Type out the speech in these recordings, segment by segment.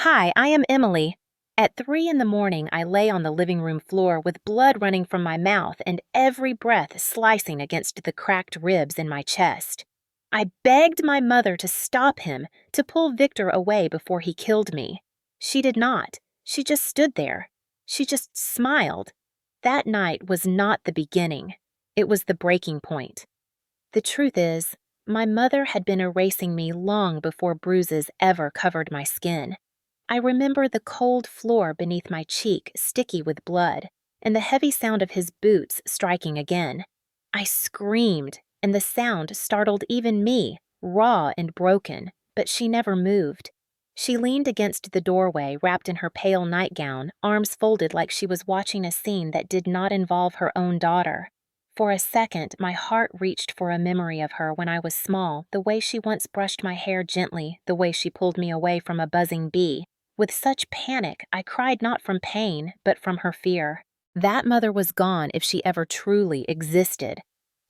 Hi, I am Emily. At 3 in the morning, I lay on the living room floor with blood running from my mouth and every breath slicing against the cracked ribs in my chest. I begged my mother to stop him, to pull Victor away before he killed me. She did not. She just stood there. She just smiled. That night was not the beginning. It was the breaking point. The truth is, my mother had been erasing me long before bruises ever covered my skin. I remember the cold floor beneath my cheek sticky with blood, and the heavy sound of his boots striking again. I screamed, and the sound startled even me, raw and broken, but she never moved. She leaned against the doorway, wrapped in her pale nightgown, arms folded like she was watching a scene that did not involve her own daughter. For a second, my heart reached for a memory of her when I was small, the way she once brushed my hair gently, the way she pulled me away from a buzzing bee. With such panic, I cried not from pain, but from her fear. That mother was gone if she ever truly existed.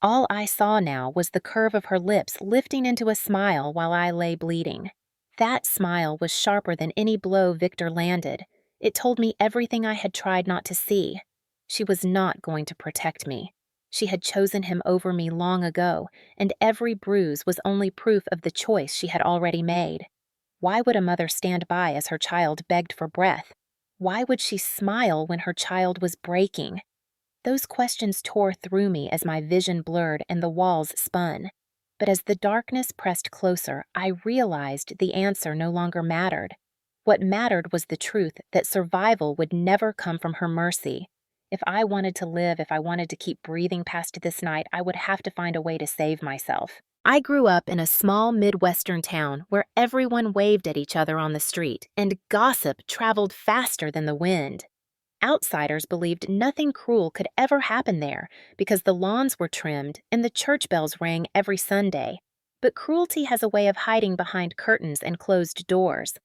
All I saw now was the curve of her lips lifting into a smile while I lay bleeding. That smile was sharper than any blow Victor landed. It told me everything I had tried not to see. She was not going to protect me. She had chosen him over me long ago, and every bruise was only proof of the choice she had already made. Why would a mother stand by as her child begged for breath? Why would she smile when her child was breaking? Those questions tore through me as my vision blurred and the walls spun. But as the darkness pressed closer, I realized the answer no longer mattered. What mattered was the truth that survival would never come from her mercy. If I wanted to live, if I wanted to keep breathing past this night, I would have to find a way to save myself. I grew up in a small Midwestern town where everyone waved at each other on the street, and gossip traveled faster than the wind. Outsiders believed nothing cruel could ever happen there because the lawns were trimmed and the church bells rang every Sunday. But cruelty has a way of hiding behind curtains and closed doors.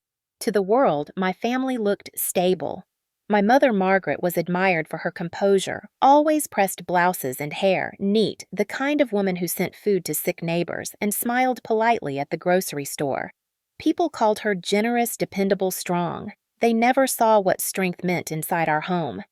To the world, my family looked stable. My mother, Margaret, was admired for her composure, always pressed blouses and hair, neat, the kind of woman who sent food to sick neighbors and smiled politely at the grocery store. People called her generous, dependable, strong. They never saw what strength meant inside our home.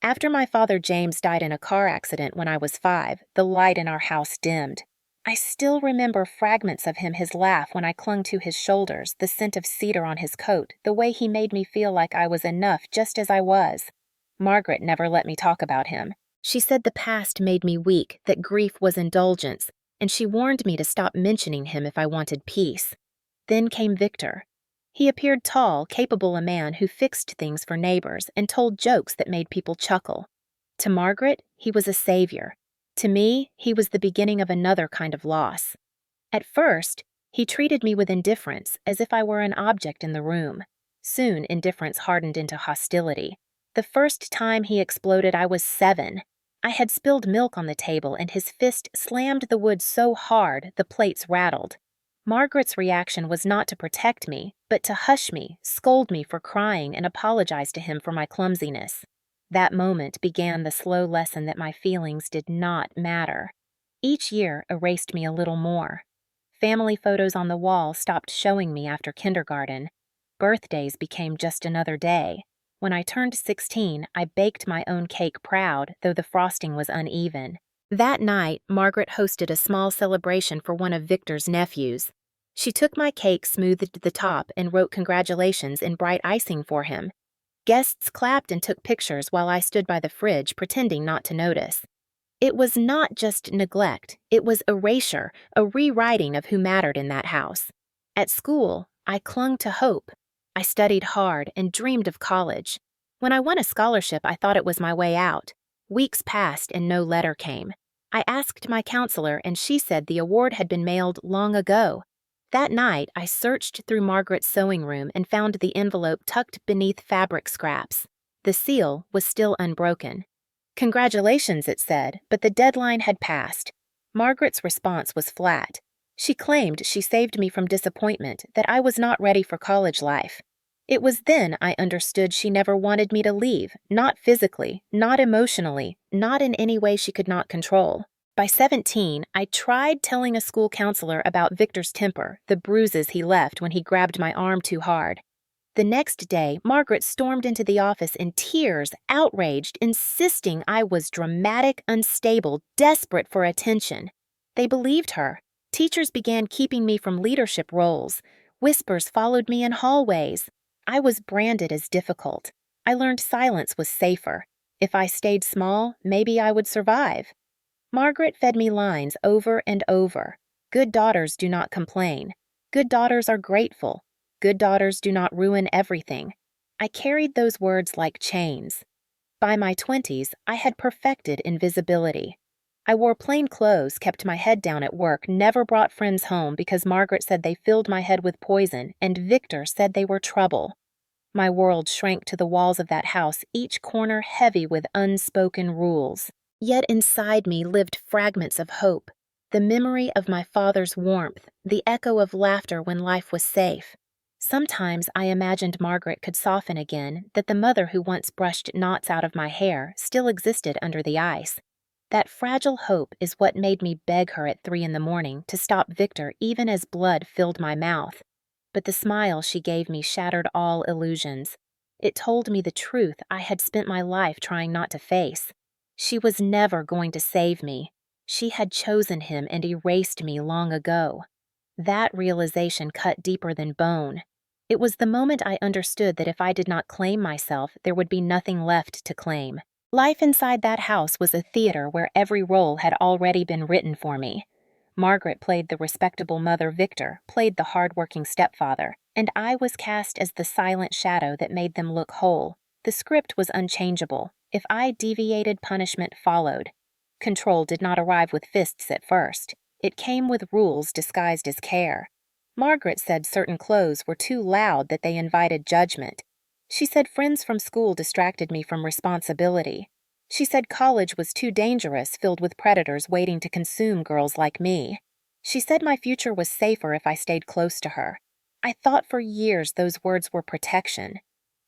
After my father James died in a car accident when I was 5, the light in our house dimmed. I still remember fragments of him, his laugh when I clung to his shoulders, the scent of cedar on his coat, the way he made me feel like I was enough just as I was. Margaret never let me talk about him. She said the past made me weak, that grief was indulgence, and she warned me to stop mentioning him if I wanted peace. Then came Victor. He appeared tall, capable a man who fixed things for neighbors and told jokes that made people chuckle. To Margaret, he was a savior. To me, he was the beginning of another kind of loss. At first, he treated me with indifference, as if I were an object in the room. Soon, indifference hardened into hostility. The first time he exploded, I was 7. I had spilled milk on the table, and his fist slammed the wood so hard the plates rattled. Margaret's reaction was not to protect me, but to hush me, scold me for crying, and apologize to him for my clumsiness. That moment began the slow lesson that my feelings did not matter. Each year erased me a little more. Family photos on the wall stopped showing me after kindergarten. Birthdays became just another day. When I turned 16, I baked my own cake proud, though the frosting was uneven. That night, Margaret hosted a small celebration for one of Victor's nephews. She took my cake, smoothed the top, and wrote congratulations in bright icing for him. Guests clapped and took pictures while I stood by the fridge, pretending not to notice. It was not just neglect, it was erasure, a rewriting of who mattered in that house. At school, I clung to hope. I studied hard and dreamed of college. When I won a scholarship, I thought it was my way out. Weeks passed and no letter came. I asked my counselor, and she said the award had been mailed long ago. That night, I searched through Margaret's sewing room and found the envelope tucked beneath fabric scraps. The seal was still unbroken. Congratulations, it said, but the deadline had passed. Margaret's response was flat. She claimed she saved me from disappointment, that I was not ready for college life. It was then I understood she never wanted me to leave, not physically, not emotionally, not in any way she could not control. By 17, I tried telling a school counselor about Victor's temper, the bruises he left when he grabbed my arm too hard. The next day, Margaret stormed into the office in tears, outraged, insisting I was dramatic, unstable, desperate for attention. They believed her. Teachers began keeping me from leadership roles. Whispers followed me in hallways. I was branded as difficult. I learned silence was safer. If I stayed small, maybe I would survive. Margaret fed me lines over and over. Good daughters do not complain. Good daughters are grateful. Good daughters do not ruin everything. I carried those words like chains. By my 20s, I had perfected invisibility. I wore plain clothes, kept my head down at work, never brought friends home because Margaret said they filled my head with poison, and Victor said they were trouble. My world shrank to the walls of that house, each corner heavy with unspoken rules. Yet inside me lived fragments of hope, the memory of my father's warmth, the echo of laughter when life was safe. Sometimes I imagined Margaret could soften again, that the mother who once brushed knots out of my hair still existed under the ice. That fragile hope is what made me beg her at 3 a.m. to stop Victor even as blood filled my mouth. But the smile she gave me shattered all illusions. It told me the truth I had spent my life trying not to face. She was never going to save me. She had chosen him and erased me long ago. That realization cut deeper than bone. It was the moment I understood that if I did not claim myself, there would be nothing left to claim. Life inside that house was a theater where every role had already been written for me. Margaret played the respectable mother, Victor played the hard-working stepfather, and I was cast as the silent shadow that made them look whole. The script was unchangeable. If I deviated, punishment followed. Control did not arrive with fists at first. It came with rules disguised as care. Margaret said certain clothes were too loud, that they invited judgment. She said friends from school distracted me from responsibility. She said college was too dangerous, filled with predators waiting to consume girls like me. She said my future was safer if I stayed close to her. I thought for years those words were protection.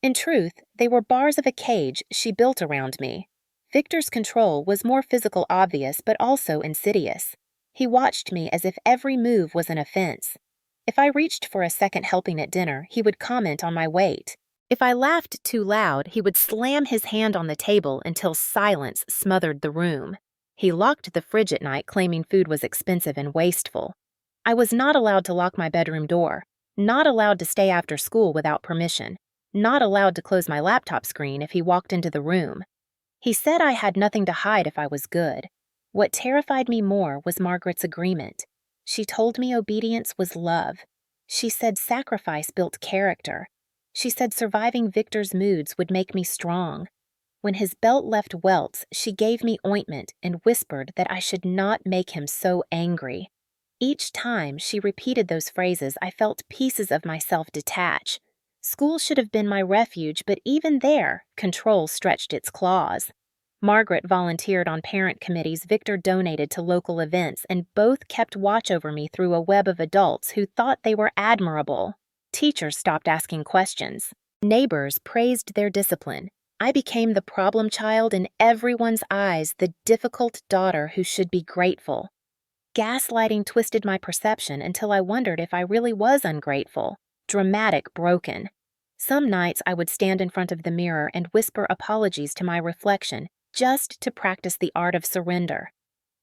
In truth, they were bars of a cage she built around me. Victor's control was more physical obvious, but also insidious. He watched me as if every move was an offense. If I reached for a second helping at dinner, he would comment on my weight. If I laughed too loud, he would slam his hand on the table until silence smothered the room. He locked the fridge at night, claiming food was expensive and wasteful. I was not allowed to lock my bedroom door, not allowed to stay after school without permission, not allowed to close my laptop screen if he walked into the room. He said I had nothing to hide if I was good. What terrified me more was Margaret's agreement. She told me obedience was love. She said sacrifice built character. She said surviving Victor's moods would make me strong. When his belt left welts, she gave me ointment and whispered that I should not make him so angry. Each time she repeated those phrases, I felt pieces of myself detach. School should have been my refuge, but even there, control stretched its claws. Margaret volunteered on parent committees, Victor donated to local events, and both kept watch over me through a web of adults who thought they were admirable. Teachers stopped asking questions. Neighbors praised their discipline. I became the problem child in everyone's eyes, the difficult daughter who should be grateful. Gaslighting twisted my perception until I wondered if I really was ungrateful, dramatic, broken. Some nights I would stand in front of the mirror and whisper apologies to my reflection, just to practice the art of surrender.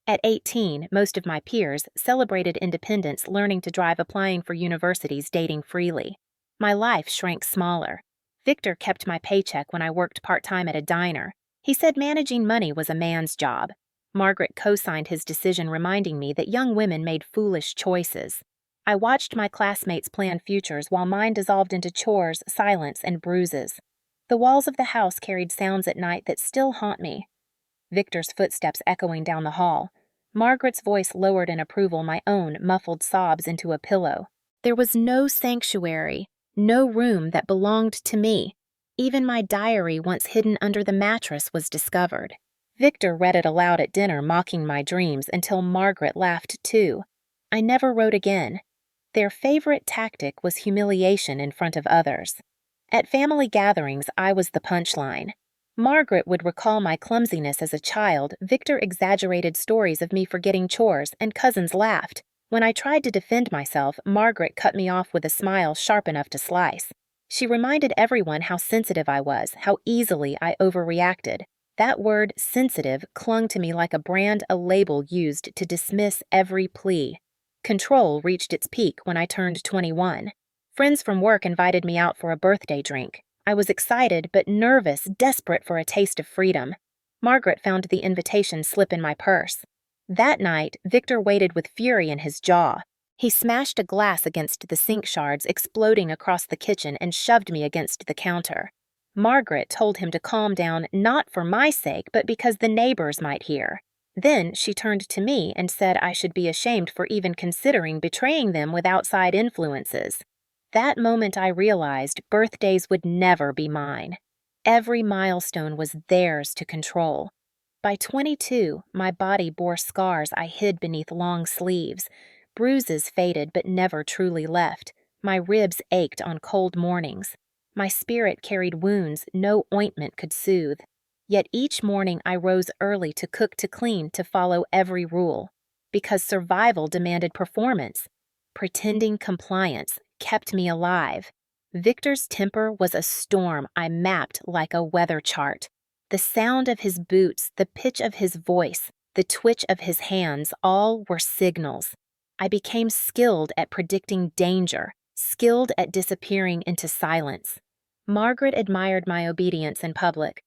At 18, most of my peers celebrated independence, learning to drive, applying for universities, dating freely. My life shrank smaller. Victor kept my paycheck when I worked part-time at a diner. He said managing money was a man's job. Margaret co-signed his decision, reminding me that young women made foolish choices. I watched my classmates plan futures while mine dissolved into chores, silence, and bruises. The walls of the house carried sounds at night that still haunt me. Victor's footsteps echoing down the hall. Margaret's voice lowered in approval, my own muffled sobs into a pillow. There was no sanctuary, no room that belonged to me. Even my diary, once hidden under the mattress, was discovered. Victor read it aloud at dinner, mocking my dreams, until Margaret laughed too. I never wrote again. Their favorite tactic was humiliation in front of others. At family gatherings, I was the punchline. Margaret would recall my clumsiness as a child, Victor exaggerated stories of me forgetting chores, and cousins laughed. When I tried to defend myself, Margaret cut me off with a smile sharp enough to slice. She reminded everyone how sensitive I was, how easily I overreacted. That word, sensitive, clung to me like a label used to dismiss every plea. Control reached its peak when I turned 21. Friends from work invited me out for a birthday drink. I was excited but nervous, desperate for a taste of freedom. Margaret found the invitation slip in my purse. That night, Victor waited with fury in his jaw. He smashed a glass against the sink shards, exploding across the kitchen, and shoved me against the counter. Margaret told him to calm down, not for my sake, but because the neighbors might hear. Then she turned to me and said I should be ashamed for even considering betraying them with outside influences. That moment I realized birthdays would never be mine. Every milestone was theirs to control. By 22, my body bore scars I hid beneath long sleeves. Bruises faded but never truly left. My ribs ached on cold mornings. My spirit carried wounds no ointment could soothe. Yet each morning I rose early to cook, to clean, to follow every rule. Because survival demanded performance. Pretending compliance kept me alive. Victor's temper was a storm I mapped like a weather chart. The sound of his boots, the pitch of his voice, the twitch of his hands, all were signals. I became skilled at predicting danger, skilled at disappearing into silence. Margaret admired my obedience in public.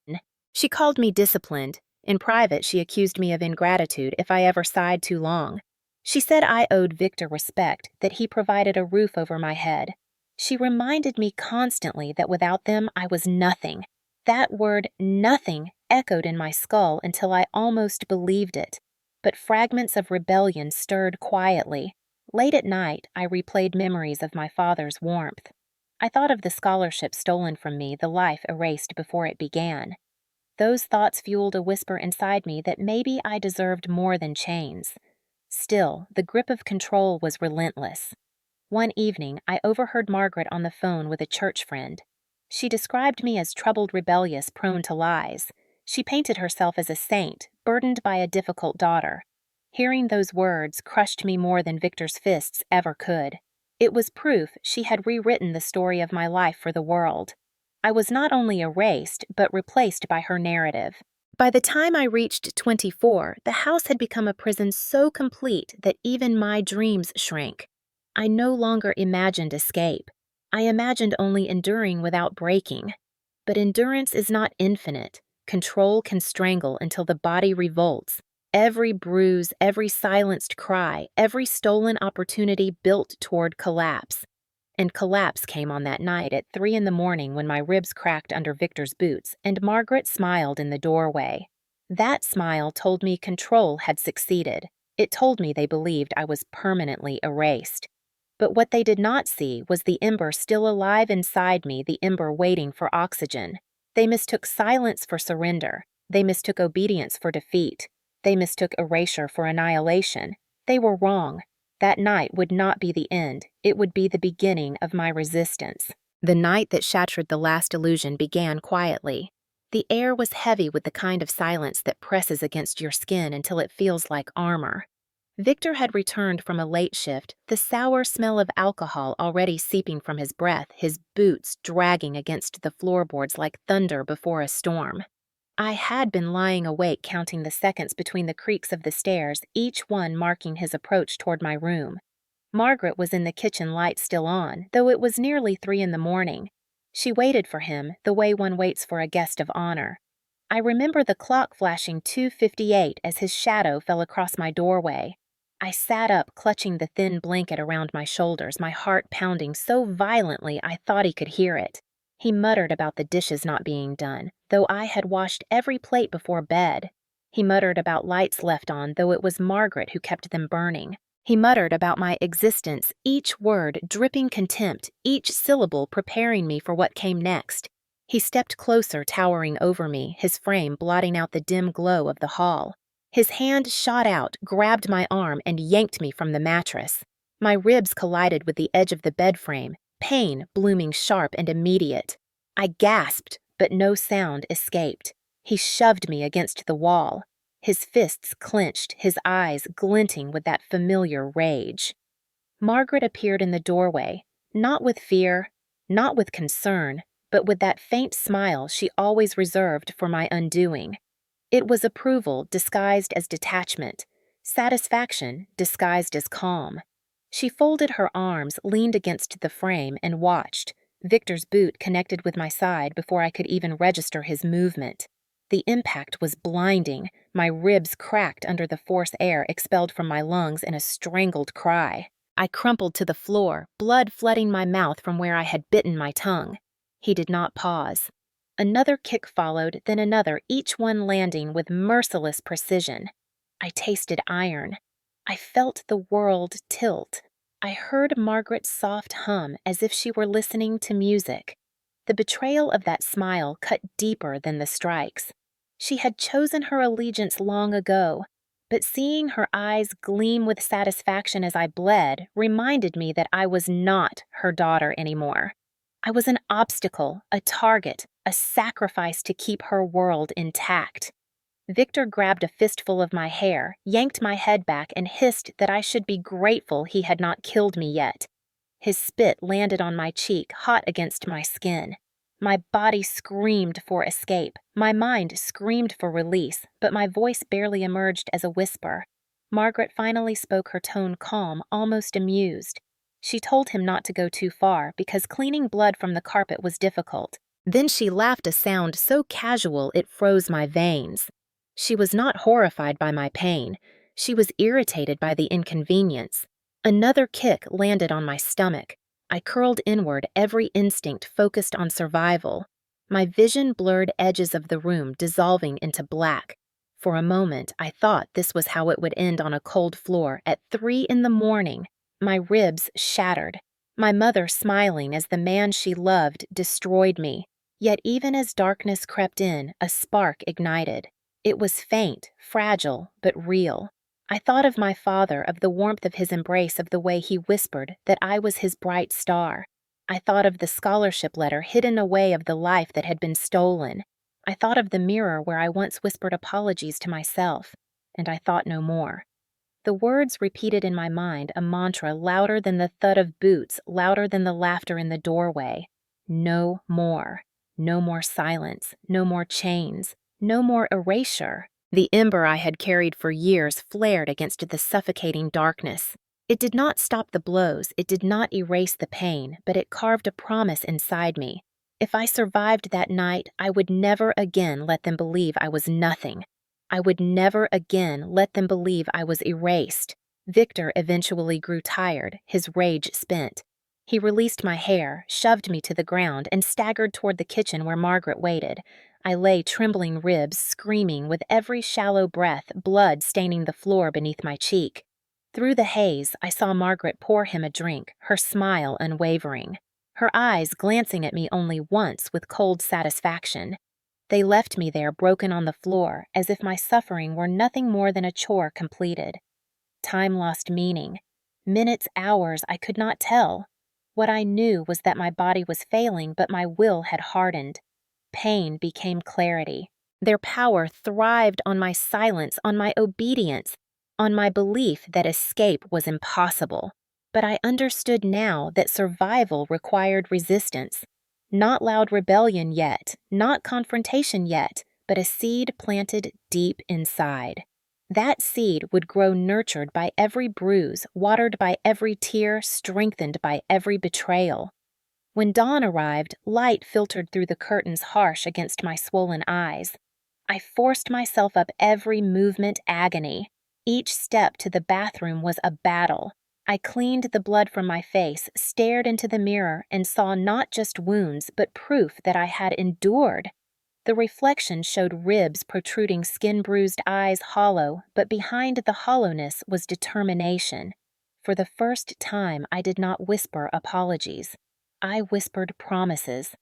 She called me disciplined. In private, she accused me of ingratitude if I ever sighed too long. She said I owed Victor respect, that he provided a roof over my head. She reminded me constantly that without them I was nothing. That word, nothing, echoed in my skull until I almost believed it. But fragments of rebellion stirred quietly. Late at night, I replayed memories of my father's warmth. I thought of the scholarship stolen from me, the life erased before it began. Those thoughts fueled a whisper inside me that maybe I deserved more than chains. Still, the grip of control was relentless. One evening, I overheard Margaret on the phone with a church friend. She described me as troubled, rebellious, prone to lies. She painted herself as a saint, burdened by a difficult daughter. Hearing those words crushed me more than Victor's fists ever could. It was proof she had rewritten the story of my life for the world. I was not only erased, but replaced by her narrative. By the time I reached 24, the house had become a prison so complete that even my dreams shrank. I no longer imagined escape. I imagined only enduring without breaking. But endurance is not infinite. Control can strangle until the body revolts. Every bruise, every silenced cry, every stolen opportunity built toward collapse. And collapse came on that night at 3 in the morning when my ribs cracked under Victor's boots and Margaret smiled in the doorway. That smile told me control had succeeded. It told me they believed I was permanently erased. But what they did not see was the ember still alive inside me, the ember waiting for oxygen. They mistook silence for surrender. They mistook obedience for defeat. They mistook erasure for annihilation. They were wrong. That night would not be the end. It would be the beginning of my resistance. The night that shattered the last illusion began quietly. The air was heavy with the kind of silence that presses against your skin until it feels like armor. Victor had returned from a late shift, the sour smell of alcohol already seeping from his breath, his boots dragging against the floorboards like thunder before a storm. I had been lying awake counting the seconds between the creaks of the stairs, each one marking his approach toward my room. Margaret was in the kitchen, light still on, though it was nearly 3 in the morning. She waited for him, the way one waits for a guest of honor. I remember the clock flashing 2:58 as his shadow fell across my doorway. I sat up, clutching the thin blanket around my shoulders, my heart pounding so violently I thought he could hear it. He muttered about the dishes not being done, though I had washed every plate before bed. He muttered about lights left on, though it was Margaret who kept them burning. He muttered about my existence, each word dripping contempt, each syllable preparing me for what came next. He stepped closer, towering over me, his frame blotting out the dim glow of the hall. His hand shot out, grabbed my arm, and yanked me from the mattress. My ribs collided with the edge of the bed frame, pain blooming sharp and immediate. I gasped, but no sound escaped. He shoved me against the wall. His fists clenched, his eyes glinting with that familiar rage. Margaret appeared in the doorway, not with fear, not with concern, but with that faint smile she always reserved for my undoing. It was approval disguised as detachment, satisfaction disguised as calm. She folded her arms, leaned against the frame, and watched. Victor's boot connected with my side before I could even register his movement. The impact was blinding. My ribs cracked under the force air expelled from my lungs in a strangled cry. I crumpled to the floor, blood flooding my mouth from where I had bitten my tongue. He did not pause. Another kick followed, then another, each one landing with merciless precision. I tasted iron. I felt the world tilt. I heard Margaret's soft hum as if she were listening to music. The betrayal of that smile cut deeper than the strikes. She had chosen her allegiance long ago, but seeing her eyes gleam with satisfaction as I bled reminded me that I was not her daughter anymore. I was an obstacle, a target, a sacrifice to keep her world intact. Victor grabbed a fistful of my hair, yanked my head back, and hissed that I should be grateful he had not killed me yet. His spit landed on my cheek, hot against my skin. My body screamed for escape. My mind screamed for release, but my voice barely emerged as a whisper. Margaret finally spoke, her tone calm, almost amused. She told him not to go too far because cleaning blood from the carpet was difficult. Then she laughed a sound so casual it froze my veins. She was not horrified by my pain. She was irritated by the inconvenience. Another kick landed on my stomach. I curled inward, every instinct focused on survival. My vision blurred edges of the room dissolving into black. For a moment, I thought this was how it would end on a cold floor at 3 a.m. My ribs shattered. My mother smiling as the man she loved destroyed me. Yet even as darkness crept in, a spark ignited. It was faint, fragile, but real. I thought of my father, of the warmth of his embrace, of the way he whispered that I was his bright star. I thought of the scholarship letter hidden away, of the life that had been stolen. I thought of the mirror where I once whispered apologies to myself, and I thought no more. The words repeated in my mind, a mantra louder than the thud of boots, louder than the laughter in the doorway. No more. No more silence. No more chains. No more erasure. The ember I had carried for years flared against the suffocating darkness. It did not stop the blows, it did not erase the pain, but it carved a promise inside me. If I survived that night, I would never again let them believe I was nothing. I would never again let them believe I was erased. Victor eventually grew tired, his rage spent. He released my hair, shoved me to the ground, and staggered toward the kitchen where Margaret waited. I lay trembling ribs, screaming with every shallow breath, blood staining the floor beneath my cheek. Through the haze, I saw Margaret pour him a drink, her smile unwavering. Her eyes glancing at me only once with cold satisfaction. They left me there broken on the floor, as if my suffering were nothing more than a chore completed. Time lost meaning. Minutes, hours, I could not tell. What I knew was that my body was failing, but my will had hardened. Pain became clarity. Their power thrived on my silence, on my obedience, on my belief that escape was impossible. But I understood now that survival required resistance. Not loud rebellion yet, not confrontation yet, but a seed planted deep inside. That seed would grow nurtured by every bruise, watered by every tear, strengthened by every betrayal. When dawn arrived, light filtered through the curtains harsh against my swollen eyes. I forced myself up every movement, agony. Each step to the bathroom was a battle. I cleaned the blood from my face, stared into the mirror, and saw not just wounds, but proof that I had endured. The reflection showed ribs protruding, skin-bruised eyes hollow, but behind the hollowness was determination. For the first time, I did not whisper apologies. I whispered promises.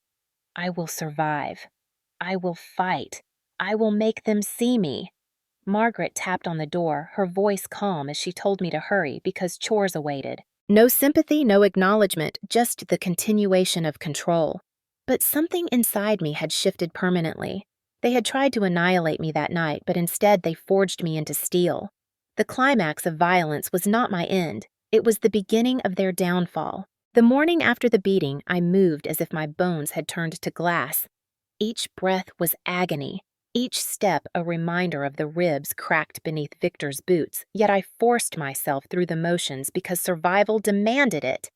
I will survive. I will fight. I will make them see me. Margaret tapped on the door, her voice calm as she told me to hurry because chores awaited. No sympathy, no acknowledgement, just the continuation of control. But something inside me had shifted permanently. They had tried to annihilate me that night, but instead they forged me into steel. The climax of violence was not my end. It was the beginning of their downfall. The morning after the beating, I moved as if my bones had turned to glass. Each breath was agony, each step a reminder of the ribs cracked beneath Victor's boots, yet I forced myself through the motions because survival demanded it.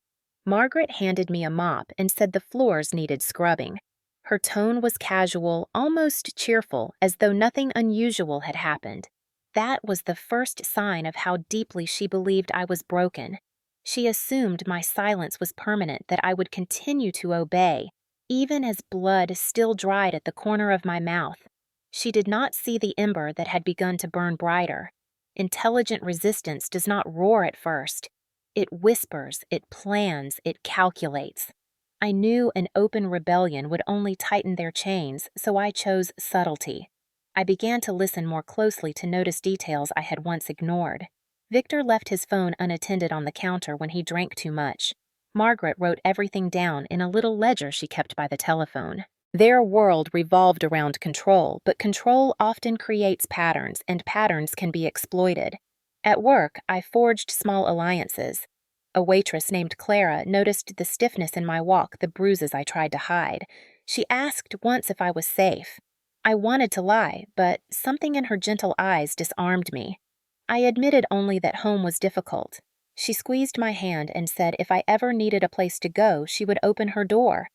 Margaret handed me a mop and said the floors needed scrubbing. Her tone was casual, almost cheerful, as though nothing unusual had happened. That was the first sign of how deeply she believed I was broken. She assumed my silence was permanent, that I would continue to obey, even as blood still dried at the corner of my mouth. She did not see the ember that had begun to burn brighter. Intelligent resistance does not roar at first. It whispers, it plans, it calculates. I knew an open rebellion would only tighten their chains, so I chose subtlety. I began to listen more closely to notice details I had once ignored. Victor left his phone unattended on the counter when he drank too much. Margaret wrote everything down in a little ledger she kept by the telephone. Their world revolved around control, but control often creates patterns, and patterns can be exploited. At work, I forged small alliances. A waitress named Clara noticed the stiffness in my walk, the bruises I tried to hide. She asked once if I was safe. I wanted to lie, but something in her gentle eyes disarmed me. I admitted only that home was difficult. She squeezed my hand and said if I ever needed a place to go, she would open her door.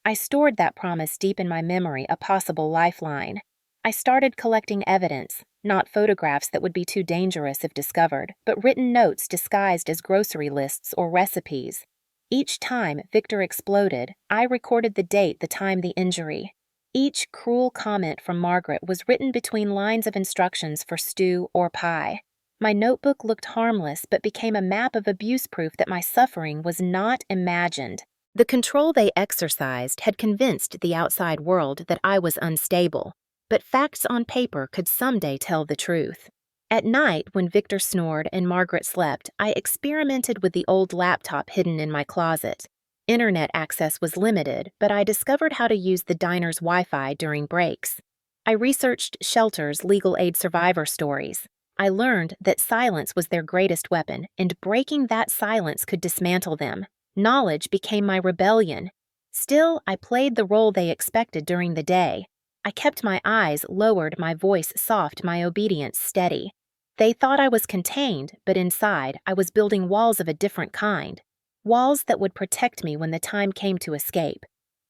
I stored that promise deep in my memory, a possible lifeline. I started collecting evidence, not photographs that would be too dangerous if discovered, but written notes disguised as grocery lists or recipes. Each time Victor exploded, I recorded the date, the time, the injury. Each cruel comment from Margaret was written between lines of instructions for stew or pie. My notebook looked harmless but became a map of abuse, proof that my suffering was not imagined. The control they exercised had convinced the outside world that I was unstable, but facts on paper could someday tell the truth. At night, when Victor snored and Margaret slept, I experimented with the old laptop hidden in my closet. Internet access was limited, but I discovered how to use the diner's Wi-Fi during breaks. I researched shelters' legal aid survivor stories. I learned that silence was their greatest weapon, and breaking that silence could dismantle them. Knowledge became my rebellion. Still, I played the role they expected during the day. I kept my eyes lowered, my voice soft, my obedience steady. They thought I was contained, but inside, I was building walls of a different kind. Walls that would protect me when the time came to escape.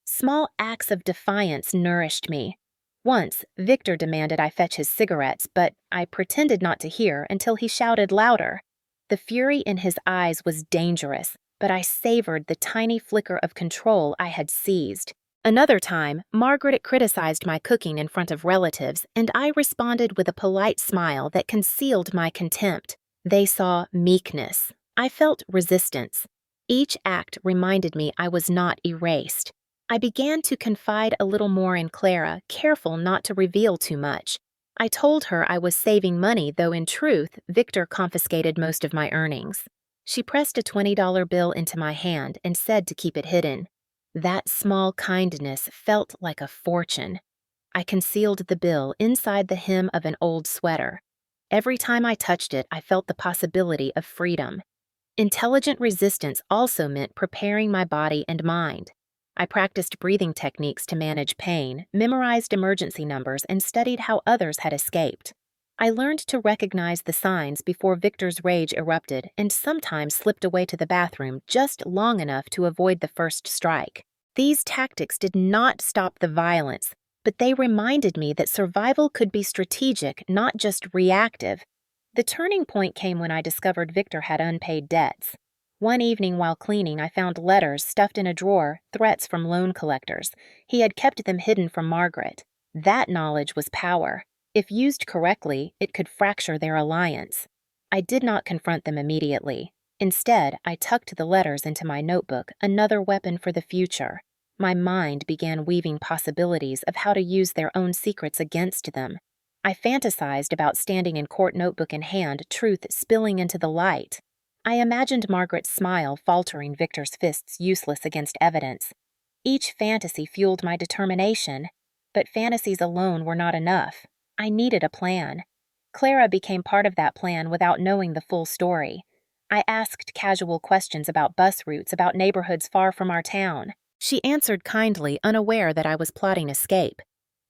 Small acts of defiance nourished me. Once, Victor demanded I fetch his cigarettes, but I pretended not to hear until he shouted louder. The fury in his eyes was dangerous, but I savored the tiny flicker of control I had seized. Another time, Margaret criticized my cooking in front of relatives, and I responded with a polite smile that concealed my contempt. They saw meekness. I felt resistance. Each act reminded me I was not erased. I began to confide a little more in Clara, careful not to reveal too much. I told her I was saving money, though in truth, Victor confiscated most of my earnings. She pressed a $20 bill into my hand and said to keep it hidden. That small kindness felt like a fortune. I concealed the bill inside the hem of an old sweater. Every time I touched it, I felt the possibility of freedom. Intelligent resistance also meant preparing my body and mind. I practiced breathing techniques to manage pain, memorized emergency numbers, and studied how others had escaped. I learned to recognize the signs before Victor's rage erupted and sometimes slipped away to the bathroom just long enough to avoid the first strike. These tactics did not stop the violence, but they reminded me that survival could be strategic, not just reactive. The turning point came when I discovered Victor had unpaid debts. One evening while cleaning, I found letters stuffed in a drawer, threats from loan collectors. He had kept them hidden from Margaret. That knowledge was power. If used correctly, it could fracture their alliance. I did not confront them immediately. Instead, I tucked the letters into my notebook, another weapon for the future. My mind began weaving possibilities of how to use their own secrets against them. I fantasized about standing in court, notebook in hand, truth spilling into the light. I imagined Margaret's smile faltering, Victor's fists useless against evidence. Each fantasy fueled my determination, but fantasies alone were not enough. I needed a plan. Clara became part of that plan without knowing the full story. I asked casual questions about bus routes, about neighborhoods far from our town. She answered kindly, unaware that I was plotting escape.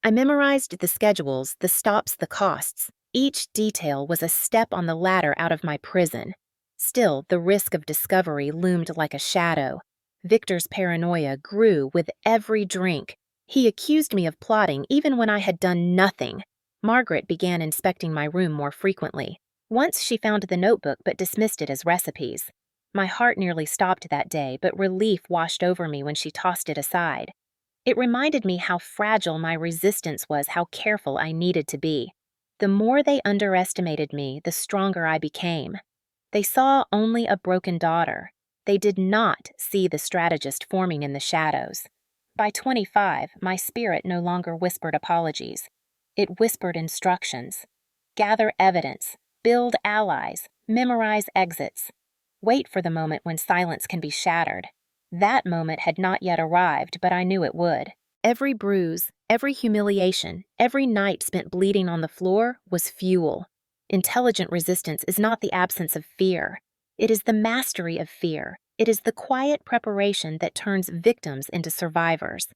I memorized the schedules, the stops, the costs. Each detail was a step on the ladder out of my prison. Still, the risk of discovery loomed like a shadow. Victor's paranoia grew with every drink. He accused me of plotting even when I had done nothing. Margaret began inspecting my room more frequently. Once she found the notebook but dismissed it as recipes. My heart nearly stopped that day, but relief washed over me when she tossed it aside. It reminded me how fragile my resistance was, how careful I needed to be. The more they underestimated me, the stronger I became. They saw only a broken daughter. They did not see the strategist forming in the shadows. By 25, my spirit no longer whispered apologies. It whispered instructions. Gather evidence, build allies, memorize exits. Wait for the moment when silence can be shattered. That moment had not yet arrived, but I knew it would. Every bruise, every humiliation, every night spent bleeding on the floor was fuel. Intelligent resistance is not the absence of fear. It is the mastery of fear. It is the quiet preparation that turns victims into survivors.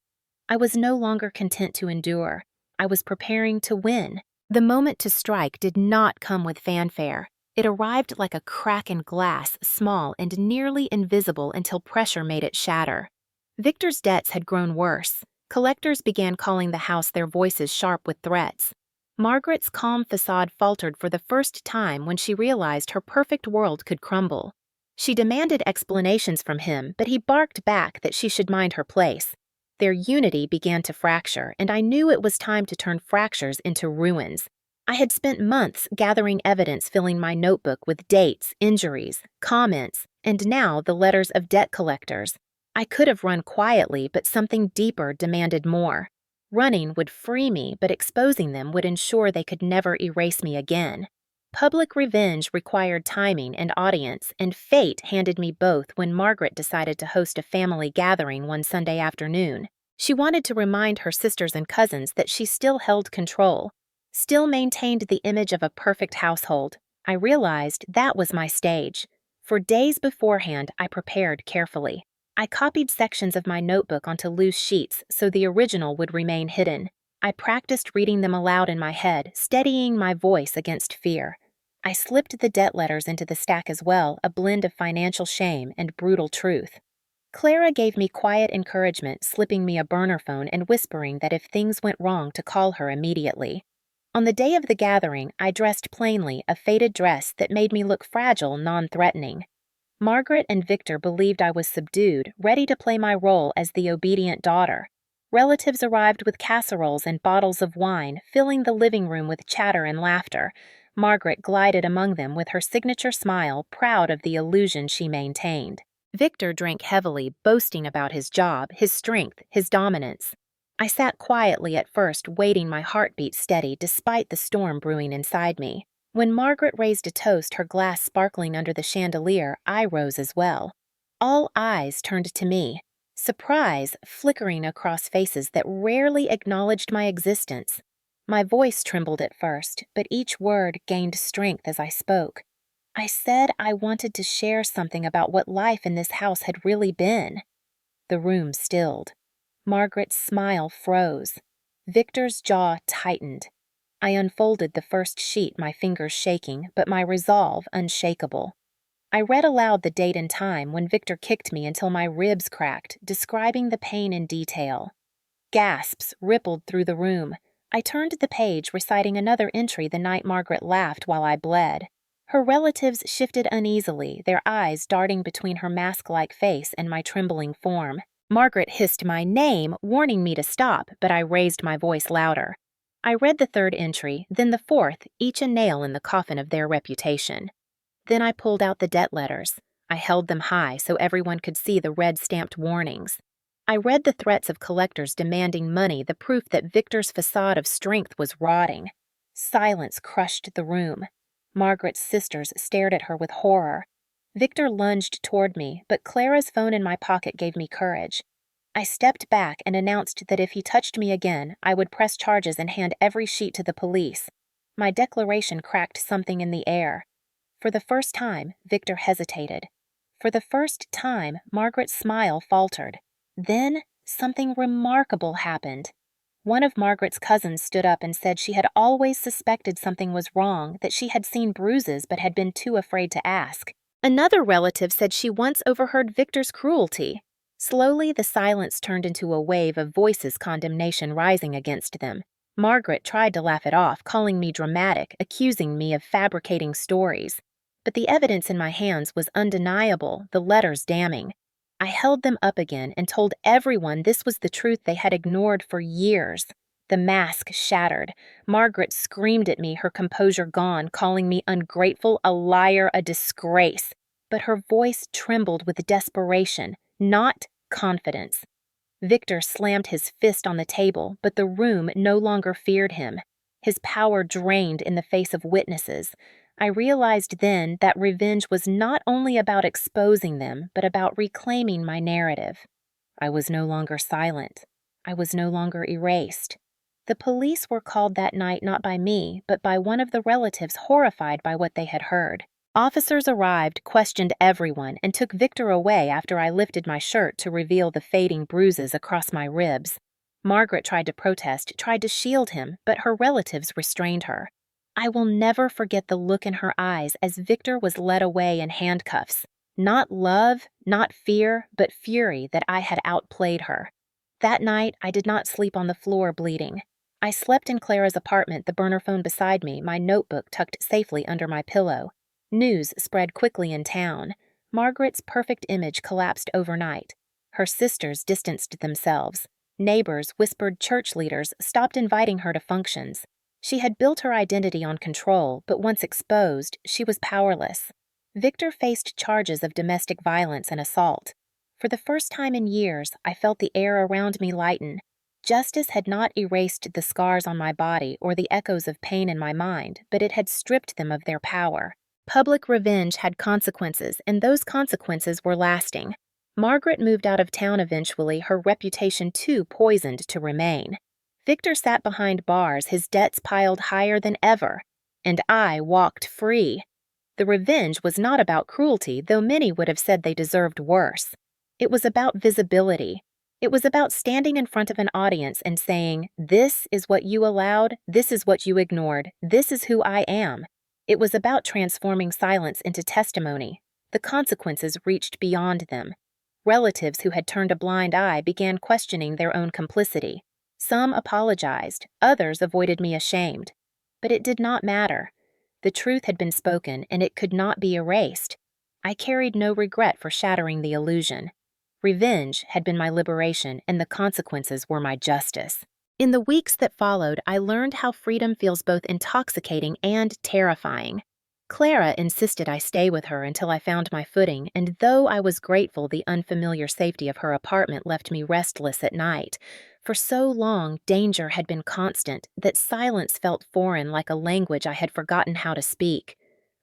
I was no longer content to endure. I was preparing to win. The moment to strike did not come with fanfare. It arrived like a crack in glass, small and nearly invisible until pressure made it shatter. Victor's debts had grown worse. Collectors began calling the house, their voices sharp with threats. Margaret's calm facade faltered for the first time when she realized her perfect world could crumble. She demanded explanations from him, but he barked back that she should mind her place. Their unity began to fracture, and I knew it was time to turn fractures into ruins. I had spent months gathering evidence, filling my notebook with dates, injuries, comments, and now the letters of debt collectors. I could have run quietly, but something deeper demanded more. Running would free me, but exposing them would ensure they could never erase me again. Public revenge required timing and audience, and fate handed me both when Margaret decided to host a family gathering one Sunday afternoon. She wanted to remind her sisters and cousins that she still held control, still maintained the image of a perfect household. I realized that was my stage. For days beforehand, I prepared carefully. I copied sections of my notebook onto loose sheets so the original would remain hidden. I practiced reading them aloud in my head, steadying my voice against fear. I slipped the debt letters into the stack as well, a blend of financial shame and brutal truth. Clara gave me quiet encouragement, slipping me a burner phone and whispering that if things went wrong to call her immediately. On the day of the gathering, I dressed plainly, a faded dress that made me look fragile, non-threatening. Margaret and Victor believed I was subdued, ready to play my role as the obedient daughter. Relatives arrived with casseroles and bottles of wine, filling the living room with chatter and laughter. Margaret glided among them with her signature smile, proud of the illusion she maintained. Victor drank heavily, boasting about his job, his strength, his dominance. I sat quietly at first, waiting my heartbeat steady despite the storm brewing inside me. When Margaret raised a toast, her glass sparkling under the chandelier, I rose as well. All eyes turned to me, surprise flickering across faces that rarely acknowledged my existence. My voice trembled at first, but each word gained strength as I spoke. I said I wanted to share something about what life in this house had really been. The room stilled. Margaret's smile froze. Victor's jaw tightened. I unfolded the first sheet, my fingers shaking, but my resolve unshakable. I read aloud the date and time when Victor kicked me until my ribs cracked, describing the pain in detail. Gasps rippled through the room. I turned the page, reciting another entry the night Margaret laughed while I bled. Her relatives shifted uneasily, their eyes darting between her mask-like face and my trembling form. Margaret hissed my name, warning me to stop, but I raised my voice louder. I read the third entry, then the fourth, each a nail in the coffin of their reputation. Then I pulled out the debt letters. I held them high so everyone could see the red-stamped warnings. I read the threats of collectors demanding money, the proof that Victor's facade of strength was rotting. Silence crushed the room. Margaret's sisters stared at her with horror. Victor lunged toward me, but Clara's phone in my pocket gave me courage. I stepped back and announced that if he touched me again, I would press charges and hand every sheet to the police. My declaration cracked something in the air. For the first time, Victor hesitated. For the first time, Margaret's smile faltered. Then, something remarkable happened. One of Margaret's cousins stood up and said she had always suspected something was wrong, that she had seen bruises but had been too afraid to ask. Another relative said she once overheard Victor's cruelty. Slowly, the silence turned into a wave of voices' condemnation rising against them. Margaret tried to laugh it off, calling me dramatic, accusing me of fabricating stories. But the evidence in my hands was undeniable, the letters damning. I held them up again and told everyone this was the truth they had ignored for years. The mask shattered. Margaret screamed at me, her composure gone, calling me ungrateful, a liar, a disgrace. But her voice trembled with desperation, not confidence. Victor slammed his fist on the table, but the room no longer feared him. His power drained in the face of witnesses. I realized then that revenge was not only about exposing them, but about reclaiming my narrative. I was no longer silent. I was no longer erased. The police were called that night not by me, but by one of the relatives horrified by what they had heard. Officers arrived, questioned everyone, and took Victor away after I lifted my shirt to reveal the fading bruises across my ribs. Margaret tried to protest, tried to shield him, but her relatives restrained her. I will never forget the look in her eyes as Victor was led away in handcuffs. Not love, not fear, but fury that I had outplayed her. That night, I did not sleep on the floor bleeding. I slept in Clara's apartment, the burner phone beside me, my notebook tucked safely under my pillow. News spread quickly in town. Margaret's perfect image collapsed overnight. Her sisters distanced themselves. Neighbors, whispered church leaders, stopped inviting her to functions. She had built her identity on control, but once exposed, she was powerless. Victor faced charges of domestic violence and assault. For the first time in years, I felt the air around me lighten. Justice had not erased the scars on my body or the echoes of pain in my mind, but it had stripped them of their power. Public revenge had consequences, and those consequences were lasting. Margaret moved out of town eventually, her reputation too poisoned to remain. Victor sat behind bars, his debts piled higher than ever, and I walked free. The revenge was not about cruelty, though many would have said they deserved worse. It was about visibility. It was about standing in front of an audience and saying, "This is what you allowed, this is what you ignored, this is who I am." It was about transforming silence into testimony. The consequences reached beyond them. Relatives who had turned a blind eye began questioning their own complicity. Some apologized, others avoided me ashamed. But it did not matter. The truth had been spoken, and it could not be erased. I carried no regret for shattering the illusion. Revenge had been my liberation, and the consequences were my justice. In the weeks that followed, I learned how freedom feels both intoxicating and terrifying. Clara insisted I stay with her until I found my footing, and though I was grateful the unfamiliar safety of her apartment left me restless at night, for so long danger had been constant that silence felt foreign, like a language I had forgotten how to speak.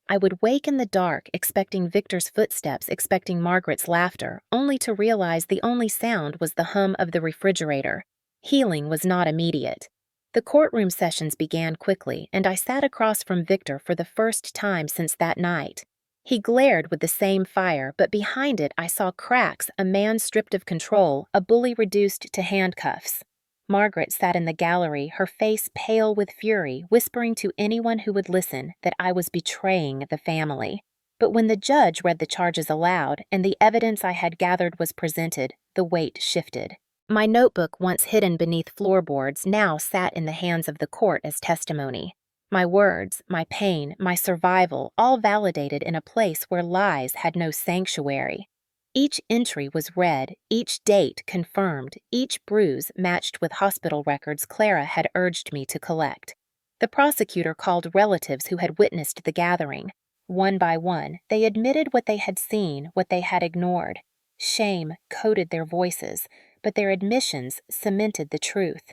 I would wake in the dark, expecting Victor's footsteps, expecting Margaret's laughter, only to realize the only sound was the hum of the refrigerator. Healing was not immediate. The courtroom sessions began quickly, and I sat across from Victor for the first time since that night. He glared with the same fire, but behind it I saw cracks, a man stripped of control, a bully reduced to handcuffs. Margaret sat in the gallery, her face pale with fury, whispering to anyone who would listen that I was betraying the family. But when the judge read the charges aloud and the evidence I had gathered was presented, the weight shifted. My notebook, once hidden beneath floorboards, now sat in the hands of the court as testimony. My words, my pain, my survival, all validated in a place where lies had no sanctuary. Each entry was read, each date confirmed, each bruise matched with hospital records Clara had urged me to collect. The prosecutor called relatives who had witnessed the gathering. One by one, they admitted what they had seen, what they had ignored. Shame coated their voices, but their admissions cemented the truth.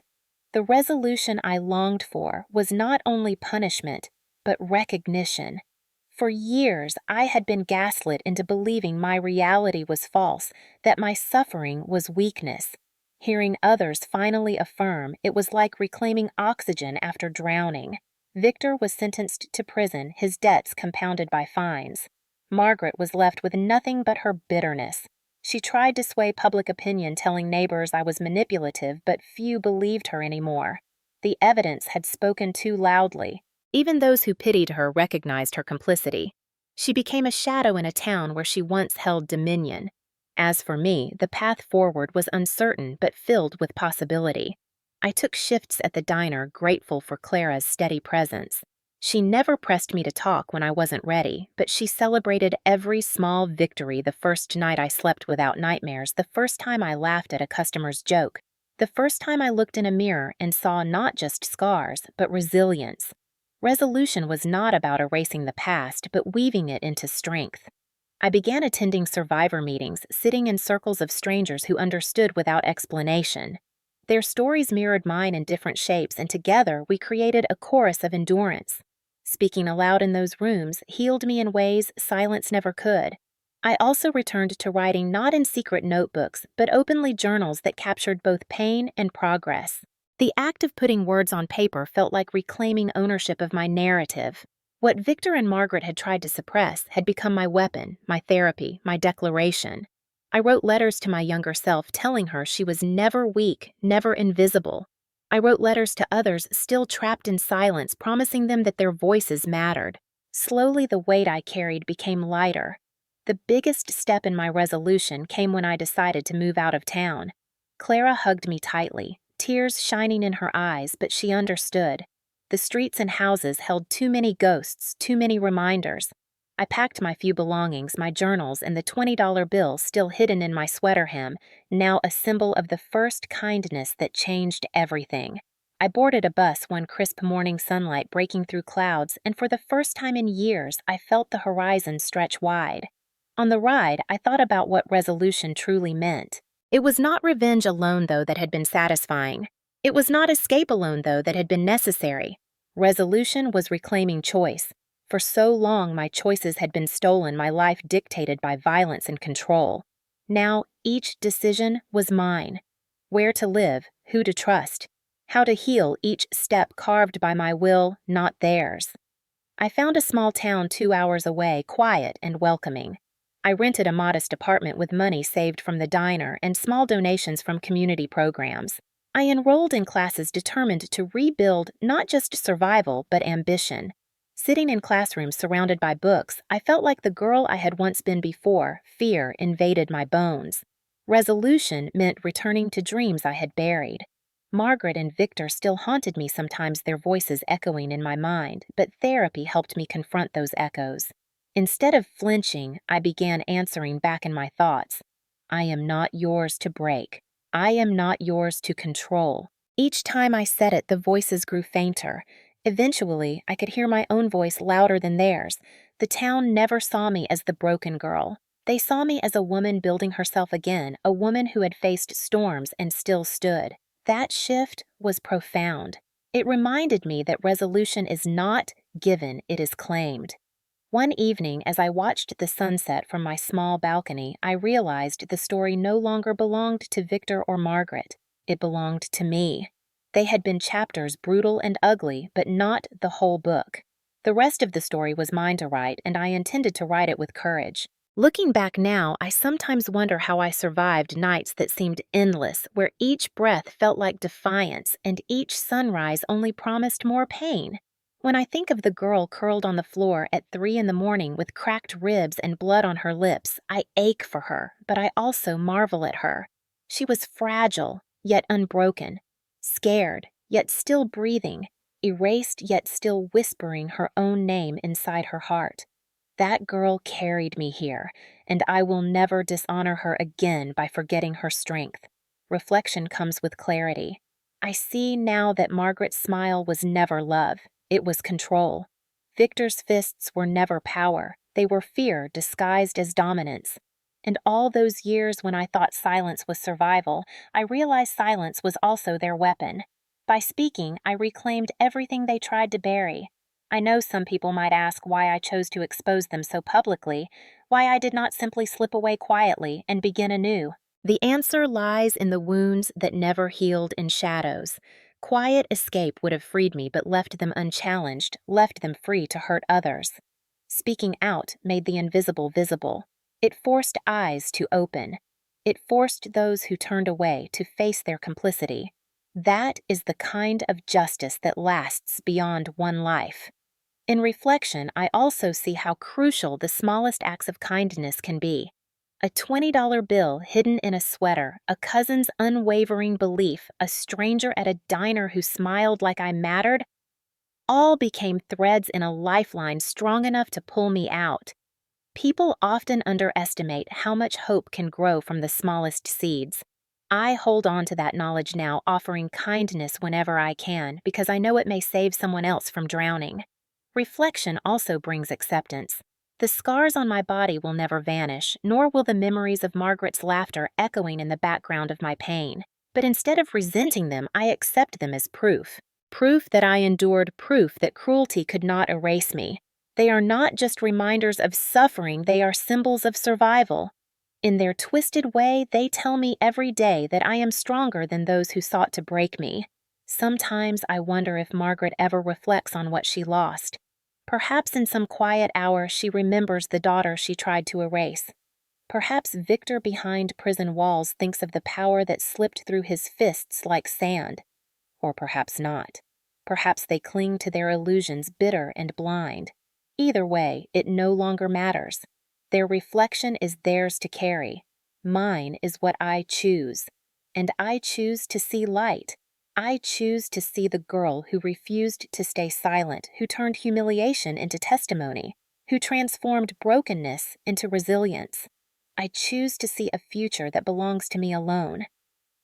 The resolution I longed for was not only punishment, but recognition. For years, I had been gaslit into believing my reality was false, that my suffering was weakness. Hearing others finally affirm, it was like reclaiming oxygen after drowning. Victor was sentenced to prison, his debts compounded by fines. Margaret was left with nothing but her bitterness. She tried to sway public opinion, telling neighbors I was manipulative, but few believed her anymore. The evidence had spoken too loudly. Even those who pitied her recognized her complicity. She became a shadow in a town where she once held dominion. As for me, the path forward was uncertain but filled with possibility. I took shifts at the diner, grateful for Clara's steady presence. She never pressed me to talk when I wasn't ready, but she celebrated every small victory: the first night I slept without nightmares, the first time I laughed at a customer's joke, the first time I looked in a mirror and saw not just scars, but resilience. Resolution was not about erasing the past, but weaving it into strength. I began attending survivor meetings, sitting in circles of strangers who understood without explanation. Their stories mirrored mine in different shapes, and together we created a chorus of endurance. Speaking aloud in those rooms healed me in ways silence never could. I also returned to writing, not in secret notebooks, but openly journals that captured both pain and progress. The act of putting words on paper felt like reclaiming ownership of my narrative. What Victor and Margaret had tried to suppress had become my weapon, my therapy, my declaration. I wrote letters to my younger self, telling her she was never weak, never invisible. I wrote letters to others still trapped in silence, promising them that their voices mattered. Slowly, the weight I carried became lighter. The biggest step in my resolution came when I decided to move out of town. Clara hugged me tightly, tears shining in her eyes, but she understood. The streets and houses held too many ghosts, too many reminders. I packed my few belongings, my journals, and the $20 bill still hidden in my sweater hem, now a symbol of the first kindness that changed everything. I boarded a bus one crisp morning, sunlight breaking through clouds, and for the first time in years, I felt the horizon stretch wide. On the ride, I thought about what resolution truly meant. It was not revenge alone, though, that had been satisfying. It was not escape alone, though, that had been necessary. Resolution was reclaiming choice. For so long, my choices had been stolen, my life dictated by violence and control. Now, each decision was mine. Where to live, who to trust, how to heal, each step carved by my will, not theirs. I found a small town 2 hours away, quiet and welcoming. I rented a modest apartment with money saved from the diner and small donations from community programs. I enrolled in classes determined to rebuild not just survival, but ambition. Sitting in classrooms surrounded by books, I felt like the girl I had once been before. Fear invaded my bones. Resolution meant returning to dreams I had buried. Margaret and Victor still haunted me sometimes, their voices echoing in my mind, but therapy helped me confront those echoes. Instead of flinching, I began answering back in my thoughts. I am not yours to break. I am not yours to control. Each time I said it, the voices grew fainter. Eventually, I could hear my own voice louder than theirs. The town never saw me as the broken girl. They saw me as a woman building herself again, a woman who had faced storms and still stood. That shift was profound. It reminded me that resolution is not given, it is claimed. One evening, as I watched the sunset from my small balcony, I realized the story no longer belonged to Victor or Margaret. It belonged to me. They had been chapters, brutal and ugly, but not the whole book. The rest of the story was mine to write, and I intended to write it with courage. Looking back now, I sometimes wonder how I survived nights that seemed endless, where each breath felt like defiance and each sunrise only promised more pain. When I think of the girl curled on the floor at 3 a.m. with cracked ribs and blood on her lips, I ache for her, but I also marvel at her. She was fragile, yet unbroken, scared, yet still breathing, erased, yet still whispering her own name inside her heart. That girl carried me here, and I will never dishonor her again by forgetting her strength. Reflection comes with clarity. I see now that Margaret's smile was never love. It was control. Victor's fists were never power. They were fear disguised as dominance. And all those years when I thought silence was survival, I realized silence was also their weapon. By speaking, I reclaimed everything they tried to bury. I know some people might ask why I chose to expose them so publicly, why I did not simply slip away quietly and begin anew. The answer lies in the wounds that never healed in shadows. Quiet escape would have freed me but left them unchallenged, left them free to hurt others. Speaking out made the invisible visible. It forced eyes to open. It forced those who turned away to face their complicity. That is the kind of justice that lasts beyond one life. In reflection, I also see how crucial the smallest acts of kindness can be. A $20 bill hidden in a sweater, a cousin's unwavering belief, a stranger at a diner who smiled like I mattered, all became threads in a lifeline strong enough to pull me out. People often underestimate how much hope can grow from the smallest seeds. I hold on to that knowledge now, offering kindness whenever I can, because I know it may save someone else from drowning. Reflection also brings acceptance. The scars on my body will never vanish, nor will the memories of Margaret's laughter echoing in the background of my pain. But instead of resenting them, I accept them as proof. Proof that I endured, proof that cruelty could not erase me. They are not just reminders of suffering, they are symbols of survival. In their twisted way, they tell me every day that I am stronger than those who sought to break me. Sometimes I wonder if Margaret ever reflects on what she lost. Perhaps in some quiet hour she remembers the daughter she tried to erase. Perhaps Victor behind prison walls thinks of the power that slipped through his fists like sand. Or perhaps not. Perhaps they cling to their illusions bitter and blind. Either way, it no longer matters. Their reflection is theirs to carry. Mine is what I choose. And I choose to see light. I choose to see the girl who refused to stay silent, who turned humiliation into testimony, who transformed brokenness into resilience. I choose to see a future that belongs to me alone.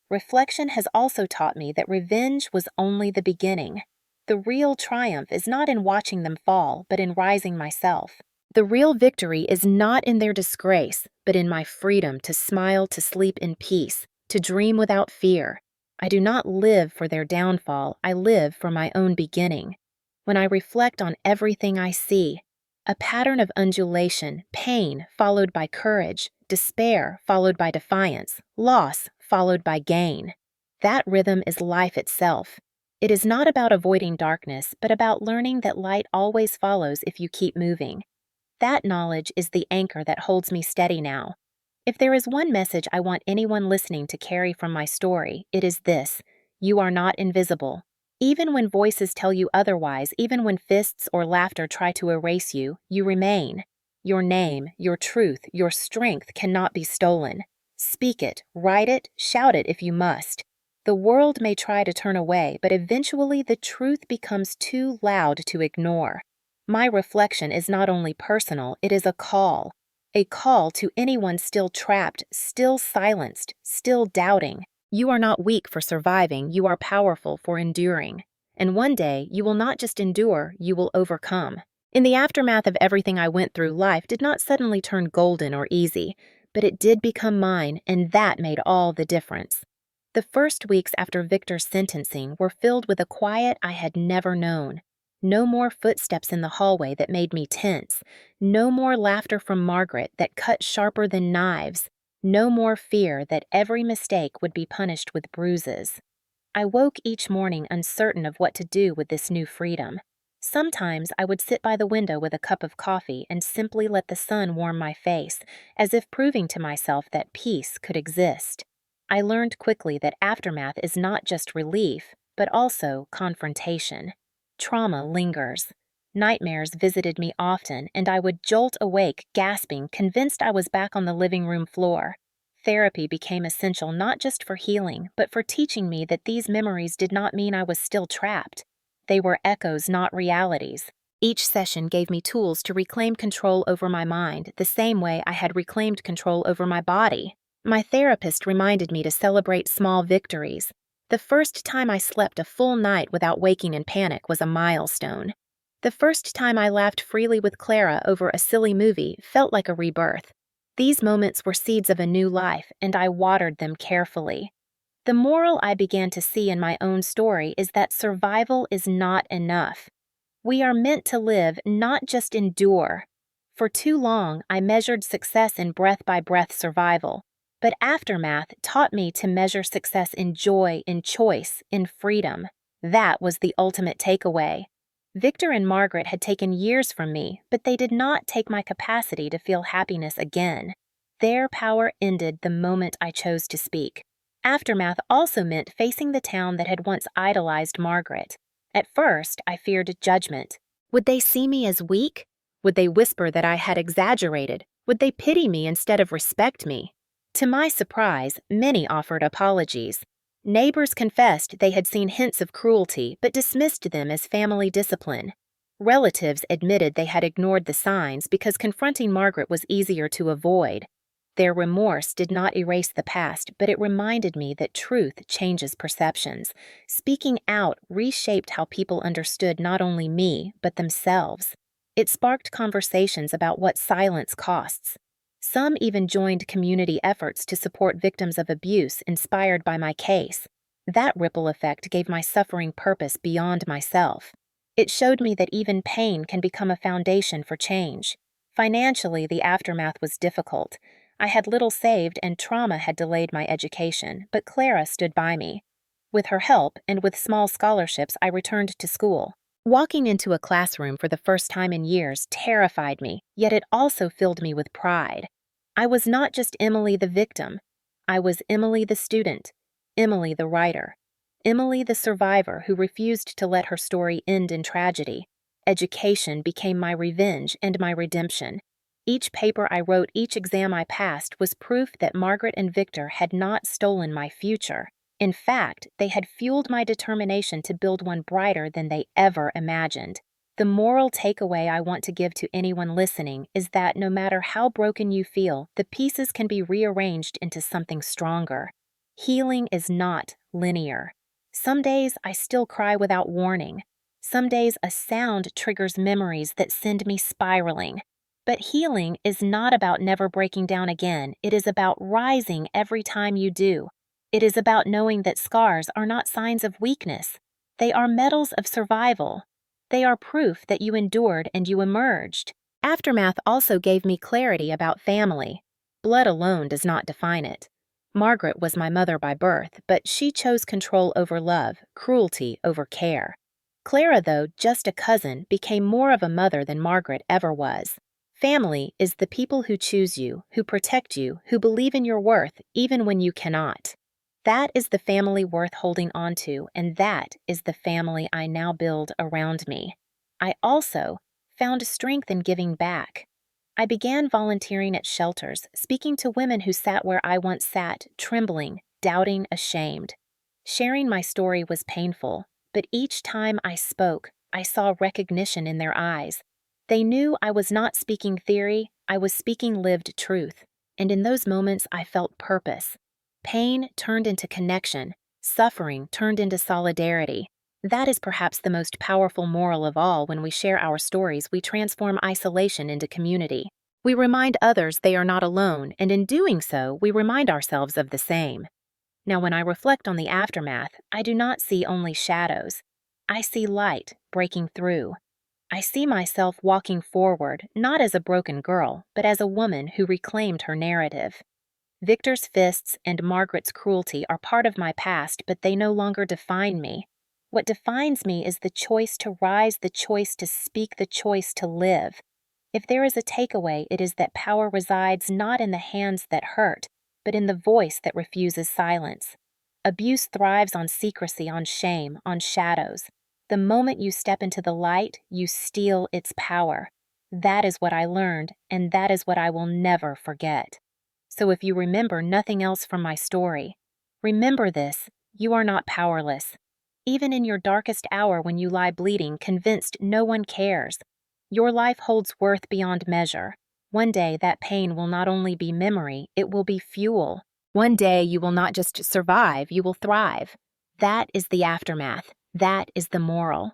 Reflection has also taught me that revenge was only the beginning. The real triumph is not in watching them fall, but in rising myself. The real victory is not in their disgrace, but in my freedom to smile, to sleep in peace, to dream without fear. I do not live for their downfall, I live for my own beginning. When I reflect on everything I see, a pattern of undulation, pain followed by courage, despair followed by defiance, loss followed by gain. That rhythm is life itself. It is not about avoiding darkness, but about learning that light always follows if you keep moving. That knowledge is the anchor that holds me steady now. If there is one message I want anyone listening to carry from my story, it is this: you are not invisible. Even when voices tell you otherwise, even when fists or laughter try to erase you, you remain. Your name, your truth, your strength cannot be stolen. Speak it, write it, shout it if you must. The world may try to turn away, but eventually the truth becomes too loud to ignore. My reflection is not only personal, it is a call to anyone still trapped, still silenced, still doubting. You are not weak for surviving, you are powerful for enduring. And one day, you will not just endure, you will overcome. In the aftermath of everything I went through, life did not suddenly turn golden or easy, but it did become mine, and that made all the difference. The first weeks after Victor's sentencing were filled with a quiet I had never known. No more footsteps in the hallway that made me tense. No more laughter from Margaret that cut sharper than knives. No more fear that every mistake would be punished with bruises. I woke each morning uncertain of what to do with this new freedom. Sometimes I would sit by the window with a cup of coffee and simply let the sun warm my face, as if proving to myself that peace could exist. I learned quickly that aftermath is not just relief, but also confrontation. Trauma lingers. Nightmares visited me often, and I would jolt awake, gasping, convinced I was back on the living room floor. Therapy became essential not just for healing, but for teaching me that these memories did not mean I was still trapped. They were echoes, not realities. Each session gave me tools to reclaim control over my mind, the same way I had reclaimed control over my body. My therapist reminded me to celebrate small victories. The first time I slept a full night without waking in panic was a milestone. The first time I laughed freely with Clara over a silly movie felt like a rebirth. These moments were seeds of a new life, and I watered them carefully. The moral I began to see in my own story is that survival is not enough. We are meant to live, not just endure. For too long, I measured success in breath-by-breath survival. But aftermath taught me to measure success in joy, in choice, in freedom. That was the ultimate takeaway. Victor and Margaret had taken years from me, but they did not take my capacity to feel happiness again. Their power ended the moment I chose to speak. Aftermath also meant facing the town that had once idolized Margaret. At first, I feared judgment. Would they see me as weak? Would they whisper that I had exaggerated? Would they pity me instead of respect me? To my surprise, many offered apologies. Neighbors confessed they had seen hints of cruelty but dismissed them as family discipline. Relatives admitted they had ignored the signs because confronting Margaret was easier to avoid. Their remorse did not erase the past, but it reminded me that truth changes perceptions. Speaking out reshaped how people understood not only me, but themselves. It sparked conversations about what silence costs. Some even joined community efforts to support victims of abuse inspired by my case. That ripple effect gave my suffering purpose beyond myself. It showed me that even pain can become a foundation for change. Financially, the aftermath was difficult. I had little saved and trauma had delayed my education, but Clara stood by me. With her help and with small scholarships, I returned to school. Walking into a classroom for the first time in years terrified me, yet it also filled me with pride. I was not just Emily the victim. I was Emily the student, Emily the writer, Emily the survivor who refused to let her story end in tragedy. Education became my revenge and my redemption. Each paper I wrote, each exam I passed was proof that Margaret and Victor had not stolen my future. In fact, they had fueled my determination to build one brighter than they ever imagined. The moral takeaway I want to give to anyone listening is that no matter how broken you feel, the pieces can be rearranged into something stronger. Healing is not linear. Some days I still cry without warning. Some days a sound triggers memories that send me spiraling. But healing is not about never breaking down again. It is about rising every time you do. It is about knowing that scars are not signs of weakness. They are medals of survival. They are proof that you endured and you emerged. Aftermath also gave me clarity about family. Blood alone does not define it. Margaret was my mother by birth, but she chose control over love, cruelty over care. Clara, though just a cousin, became more of a mother than Margaret ever was. Family is the people who choose you, who protect you, who believe in your worth even when you cannot. That is the family worth holding on to, and that is the family I now build around me. I also found strength in giving back. I began volunteering at shelters, speaking to women who sat where I once sat, trembling, doubting, ashamed. Sharing my story was painful, but each time I spoke, I saw recognition in their eyes. They knew I was not speaking theory, I was speaking lived truth, and in those moments I felt purpose. Pain turned into connection, suffering turned into solidarity. That is perhaps the most powerful moral of all. When we share our stories, we transform isolation into community. We remind others they are not alone, and in doing so, we remind ourselves of the same. Now, when I reflect on the aftermath, I do not see only shadows. I see light breaking through. I see myself walking forward, not as a broken girl, but as a woman who reclaimed her narrative. Victor's fists and Margaret's cruelty are part of my past, but they no longer define me. What defines me is the choice to rise, the choice to speak, the choice to live. If there is a takeaway, it is that power resides not in the hands that hurt, but in the voice that refuses silence. Abuse thrives on secrecy, on shame, on shadows. The moment you step into the light, you steal its power. That is what I learned, and that is what I will never forget. So if you remember nothing else from my story, remember this: you are not powerless. Even in your darkest hour when you lie bleeding, convinced no one cares, your life holds worth beyond measure. One day that pain will not only be memory, it will be fuel. One day you will not just survive, you will thrive. That is the aftermath. That is the moral.